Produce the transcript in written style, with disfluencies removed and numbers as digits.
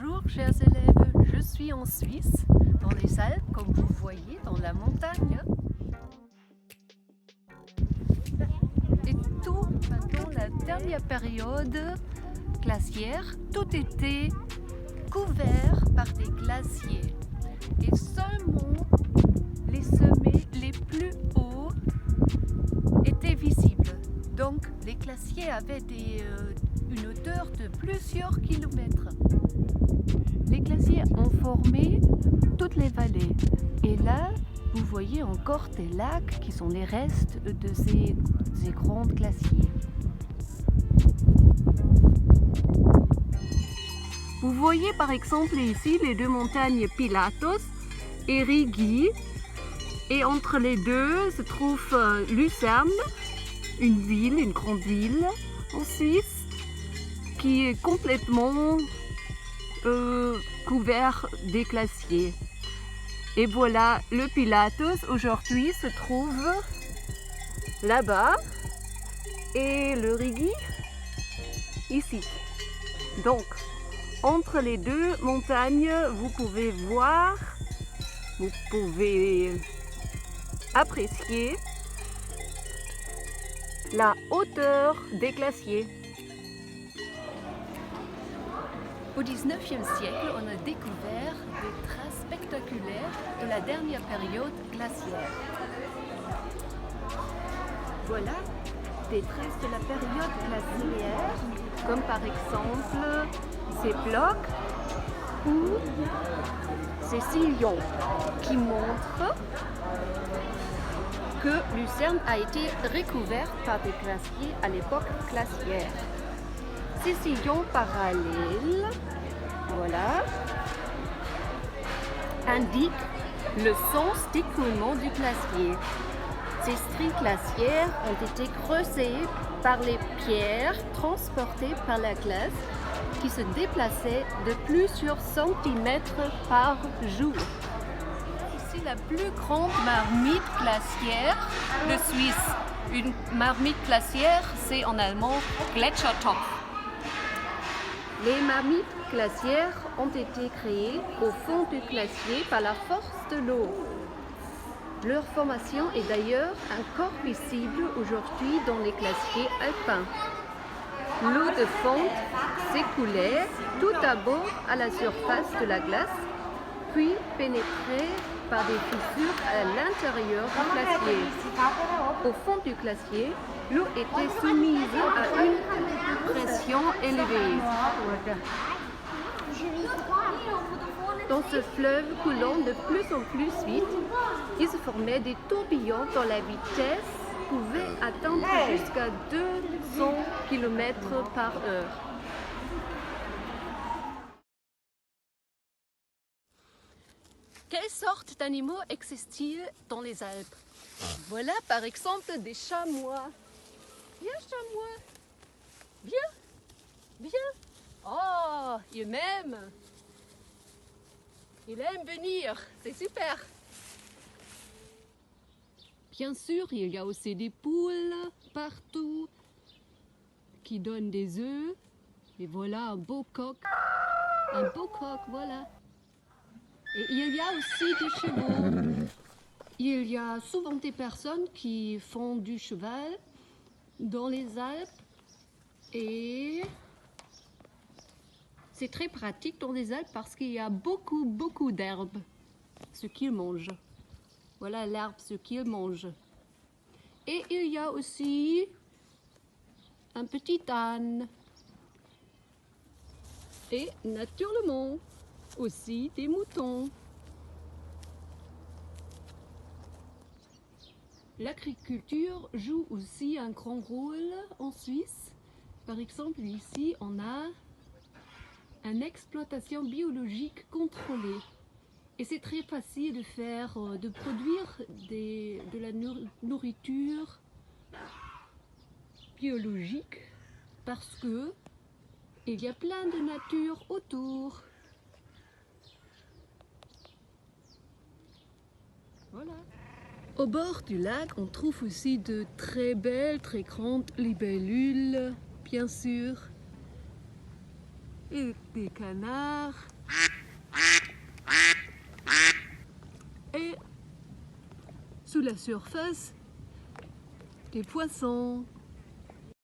Bonjour chers élèves, je suis en Suisse, dans les Alpes, comme vous voyez, dans la montagne. Et tout pendant la dernière période glaciaire, tout était couvert par des glaciers. Et seulement les sommets les plus hauts étaient visibles. Donc les glaciers avaient une hauteur de plusieurs kilomètres. Les glaciers ont formé toutes les vallées. Et là, vous voyez encore des lacs qui sont les restes de ces grands glaciers. Vous voyez par exemple ici les deux montagnes Pilatus et Rigi. Et entre les deux se trouve Lucerne, une grande ville en Suisse, qui est complètement couvert des glaciers. Et voilà, le Pilatus aujourd'hui se trouve là-bas et le Rigi ici. Donc, entre les deux montagnes, vous pouvez voir, vous pouvez apprécier la hauteur des glaciers. Au XIXe siècle, on a découvert des traces spectaculaires de la dernière période glaciaire. Voilà des traces de la période glaciaire, comme par exemple ces blocs ou ces sillons qui montrent que Lucerne a été recouverte par des glaciers à l'époque glaciaire. Ces sillons parallèles, voilà, indiquent le sens d'écoulement du glacier. Ces stries glaciaires ont été creusées par les pierres transportées par la glace qui se déplaçaient de plusieurs centimètres par jour. Ici la plus grande marmite glaciaire de Suisse. Une marmite glaciaire, c'est en allemand Gletschertopf. Les marmites glaciaires ont été créées au fond du glacier par la force de l'eau. Leur formation est d'ailleurs encore visible aujourd'hui dans les glaciers alpins. L'eau de fonte s'écoulait tout d'abord à la surface de la glace, puis pénétrait par des fissures à l'intérieur du glacier. Au fond du glacier, l'eau était soumise à une pression élevée. Dans ce fleuve coulant de plus en plus vite, il se formait des tourbillons dont la vitesse pouvait atteindre jusqu'à 200 km par heure. Quelles sortes d'animaux existent-ils dans les Alpes? Voilà par exemple des chamois. Viens chamois. Viens. Viens. Oh, il m'aime. Il aime venir. C'est super. Bien sûr, il y a aussi des poules partout qui donnent des œufs. Et voilà un beau coq. Un beau coq, voilà. Et il y a aussi des chevaux. Il y a souvent des personnes qui font du cheval dans les Alpes. Et c'est très pratique dans les Alpes parce qu'il y a beaucoup d'herbes, ce qu'ils mangent. Voilà l'herbe, ce qu'ils mangent. Et il y a aussi un petit âne. Et naturellement, aussi des moutons. L'agriculture joue aussi un grand rôle en Suisse. Par exemple, ici, on a une exploitation biologique contrôlée. Et c'est très facile de produire de la nourriture biologique parce que il y a plein de nature autour. Voilà. Au bord du lac, on trouve aussi de très belles, très grandes libellules, bien sûr. et des canards et sous la surface des poissons.